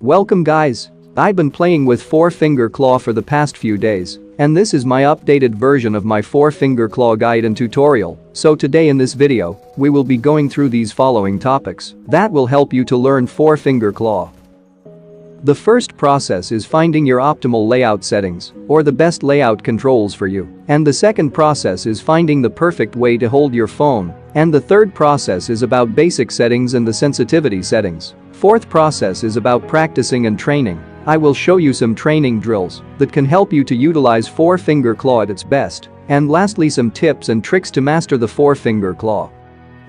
Welcome guys. I've been playing with 4-finger claw for the past few days, and this is my updated version of my 4-finger claw guide and tutorial. So today in this video, we will be going through these following topics that will help you to learn 4-finger claw. The first process is finding your optimal layout settings, or the best layout controls for you. And the second process is finding the perfect way to hold your phone. And the third process is about basic settings and the sensitivity settings. Fourth process is about practicing and training. I will show you some training drills that can help you to utilize 4-finger claw at its best. And lastly, some tips and tricks to master the 4-finger claw.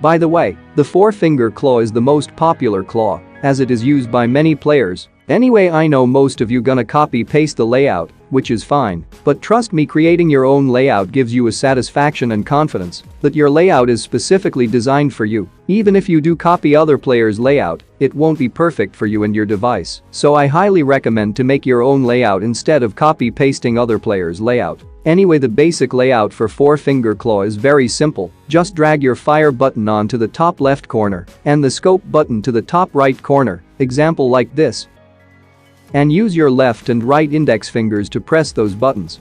By the way, the 4-finger claw is the most popular claw, as it is used by many players. Anyway, I know most of you gonna copy-paste the layout, which is fine, but trust me, creating your own layout gives you a satisfaction and confidence that your layout is specifically designed for you. Even if you do copy other players' layout, it won't be perfect for you and your device. So I highly recommend to make your own layout instead of copy-pasting other players' layout. Anyway, the basic layout for 4-finger claw is very simple. Just drag your fire button onto the top left corner and the scope button to the top right corner, example like this. And use your left and right index fingers to press those buttons.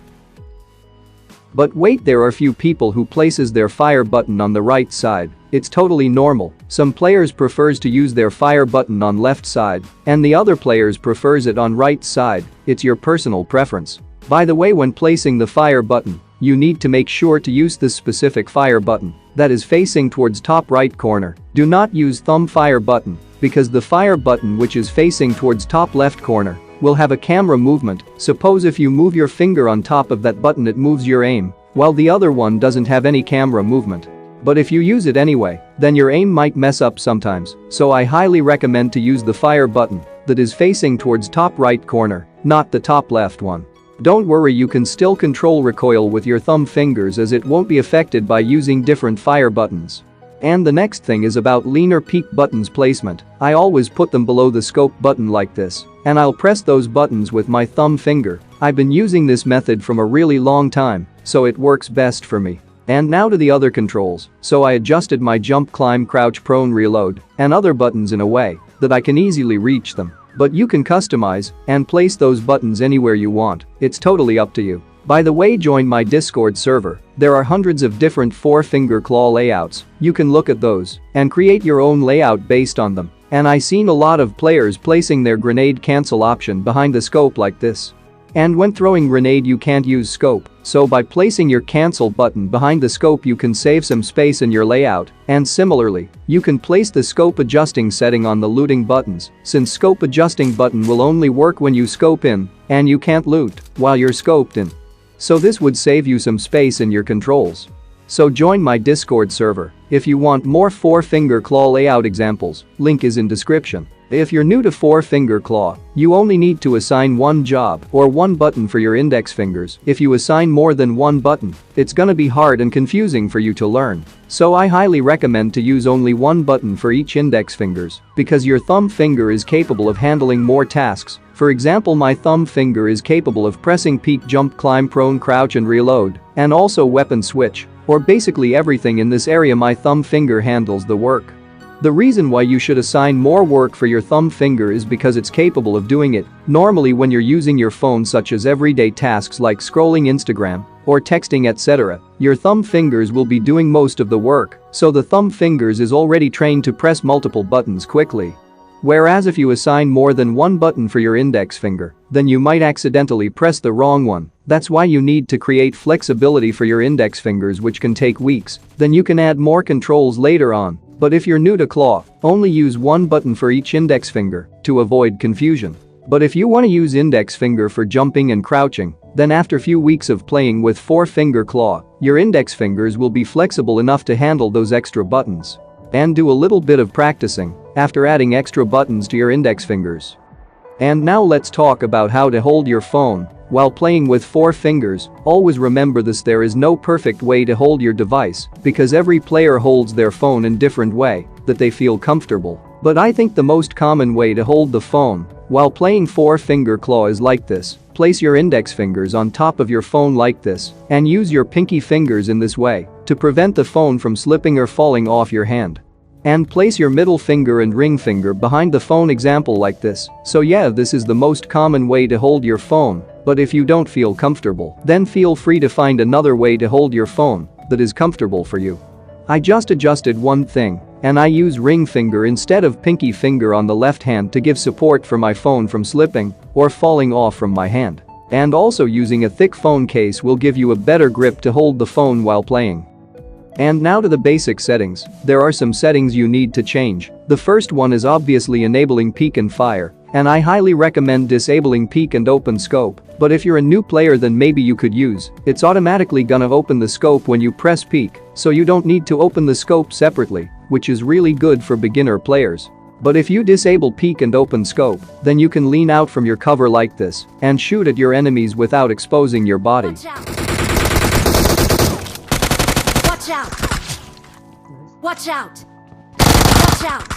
But wait, there are few people who places their fire button on the right side. It's totally normal. Some players prefers to use their fire button on left side, and the other players prefers it on right side. It's your personal preference. By the way, when placing the fire button, you need to make sure to use this specific fire button that is facing towards top right corner. Do not use thumb fire button, because the fire button which is facing towards top left corner will have a camera movement. Suppose if you move your finger on top of that button, it moves your aim, while the other one doesn't have any camera movement. But if you use it anyway, then your aim might mess up sometimes, so I highly recommend to use the fire button that is facing towards top right corner, not the top left one. Don't worry, you can still control recoil with your thumb fingers, as it won't be affected by using different fire buttons. And the next thing is about leaner peak buttons placement. I always put them below the scope button like this, and I'll press those buttons with my thumb finger. I've been using this method from a really long time, so it works best for me. And now to the other controls. So I adjusted my jump, climb, crouch, prone, reload, and other buttons in a way that I can easily reach them. But you can customize and place those buttons anywhere you want. It's totally up to you. By the way, join my Discord server. There are hundreds of different 4-finger claw layouts. You can look at those and create your own layout based on them. And I seen a lot of players placing their grenade cancel option behind the scope like this. And when throwing grenade, you can't use scope, so by placing your cancel button behind the scope, you can save some space in your layout. And similarly, you can place the scope adjusting setting on the looting buttons, since scope adjusting button will only work when you scope in, and you can't loot while you're scoped in. So this would save you some space in your controls. So join my Discord server if you want more 4-finger claw layout examples, link is in description. If you're new to 4-finger claw, you only need to assign one job or one button for your index fingers. If you assign more than one button, it's gonna be hard and confusing for you to learn. So I highly recommend to use only one button for each index fingers, because your thumb finger is capable of handling more tasks. For example, my thumb finger is capable of pressing peek, jump, climb, prone, crouch and reload, and also weapon switch, or basically everything in this area. My thumb finger handles the work. The reason why you should assign more work for your thumb finger is because it's capable of doing it normally when you're using your phone, such as everyday tasks like scrolling Instagram or texting, etc. Your thumb fingers will be doing most of the work, so the thumb fingers is already trained to press multiple buttons quickly. Whereas if you assign more than one button for your index finger, then you might accidentally press the wrong one. That's why you need to create flexibility for your index fingers, which can take weeks. Then you can add more controls later on. But if you're new to claw, only use one button for each index finger to avoid confusion. But if you want to use index finger for jumping and crouching, then after few weeks of playing with 4-finger claw, your index fingers will be flexible enough to handle those extra buttons. And do a little bit of practicing after adding extra buttons to your index fingers. And now let's talk about how to hold your phone while playing with 4 fingers. Always remember this: there is no perfect way to hold your device, because every player holds their phone in different way that they feel comfortable. But I think the most common way to hold the phone while playing 4-finger claw is like this. Place your index fingers on top of your phone like this and use your pinky fingers in this way to prevent the phone from slipping or falling off your hand. And place your middle finger and ring finger behind the phone example like this. So yeah, this is the most common way to hold your phone, but if you don't feel comfortable, then feel free to find another way to hold your phone that is comfortable for you. I just adjusted one thing, and I use ring finger instead of pinky finger on the left hand to give support for my phone from slipping or falling off from my hand. And also using a thick phone case will give you a better grip to hold the phone while playing. And now to the basic settings. There are some settings you need to change. The first one is obviously enabling peek and fire, and I highly recommend disabling peek and open scope, but if you're a new player then maybe you could use, it's automatically gonna open the scope when you press peek, so you don't need to open the scope separately, which is really good for beginner players. But if you disable peek and open scope, then you can lean out from your cover like this and shoot at your enemies without exposing your body. Watch out! Watch out! Watch out!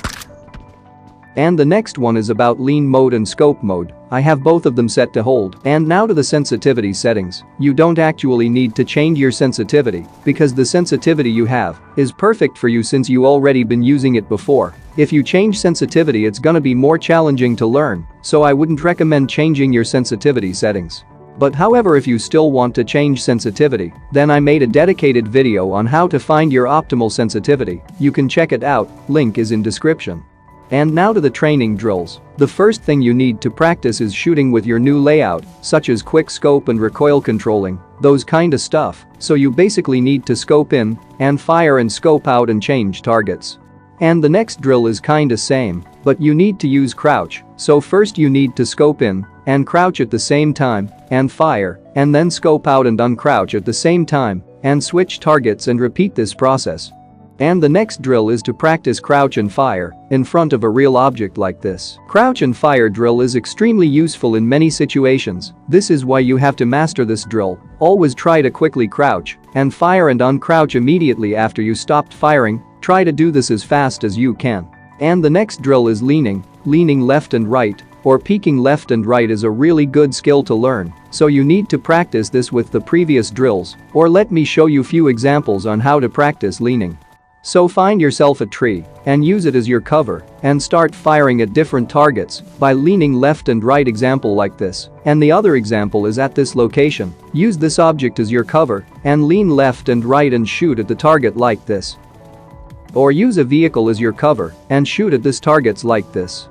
And the next one is about lean mode and scope mode. I have both of them set to hold. And now to the sensitivity settings. You don't actually need to change your sensitivity because the sensitivity you have is perfect for you since you already been using it before. If you change sensitivity it's gonna be more challenging to learn, so I wouldn't recommend changing your sensitivity settings. But however, if you still want to change sensitivity, then I made a dedicated video on how to find your optimal sensitivity. You can check it out, link is in description. And now to the training drills. The first thing you need to practice is shooting with your new layout, such as quick scope and recoil controlling, those kinda stuff, so you basically need to scope in and fire and scope out and change targets. And the next drill is kinda same, but you need to use crouch, so first you need to scope in and crouch at the same time and fire, and then scope out and uncrouch at the same time and switch targets and repeat this process. And the next drill is to practice crouch and fire in front of a real object like this. Crouch and fire drill is extremely useful in many situations. This is why you have to master this drill. Always try to quickly crouch and fire and uncrouch immediately after you stopped firing. Try to do this as fast as you can. And the next drill is leaning left and right, or peeking left and right is a really good skill to learn, so you need to practice this with the previous drills, or let me show you few examples on how to practice leaning. So find yourself a tree and use it as your cover and start firing at different targets by leaning left and right, example like this, and the other example is at this location. Use this object as your cover and lean left and right and shoot at the target like this. Or use a vehicle as your cover and shoot at this targets like this.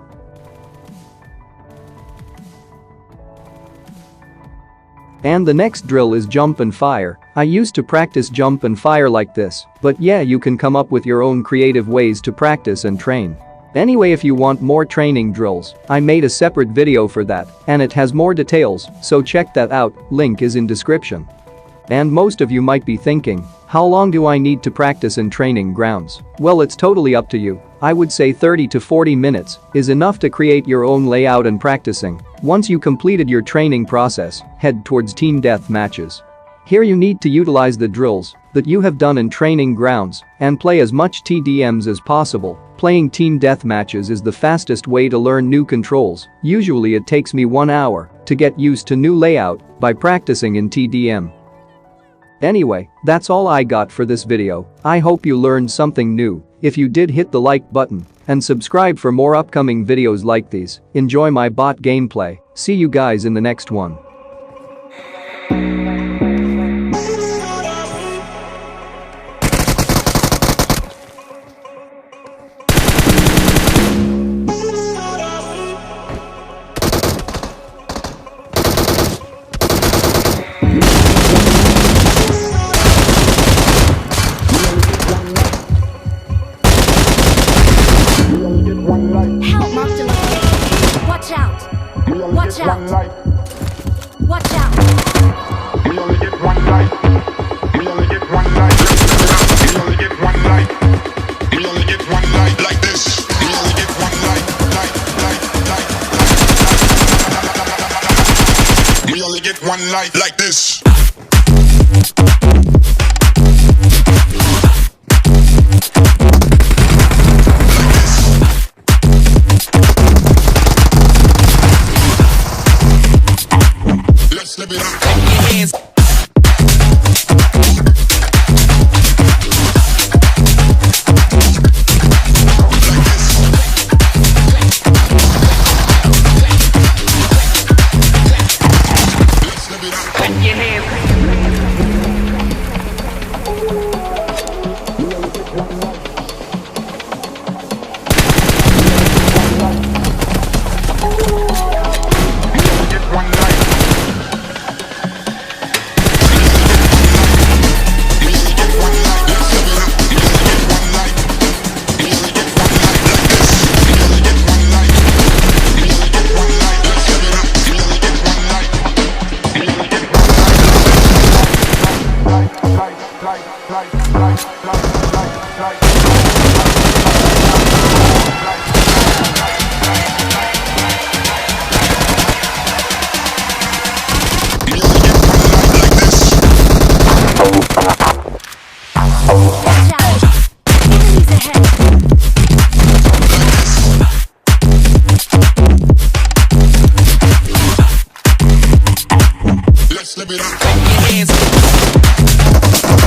And the next drill is jump and fire. I used to practice jump and fire like this, but yeah, you can come up with your own creative ways to practice and train. Anyway, if you want more training drills, I made a separate video for that, and it has more details, so check that out, link is in description. And most of you might be thinking, how long do I need to practice in training grounds? Well, it's totally up to you. I would say 30 to 40 minutes is enough to create your own layout and practicing. Once you completed your training process, head towards team death matches. Here you need to utilize the drills that you have done in training grounds and play as much TDMs as possible. Playing team death matches is the fastest way to learn new controls. Usually it takes me 1 hour to get used to new layout by practicing in TDM. Anyway, that's all I got for this video. I hope you learned something new. If you did, hit the like button and subscribe for more upcoming videos like these. Enjoy my bot gameplay. See you guys in the next one. Help, mark the location. Watch out! Watch out! Watch out! We only get one life. We only get one life. We only get one life. We only get one life like this. We only get one life. We only get one life like this. Let's live it up. Clap your hands. flip it up. Clap your hands.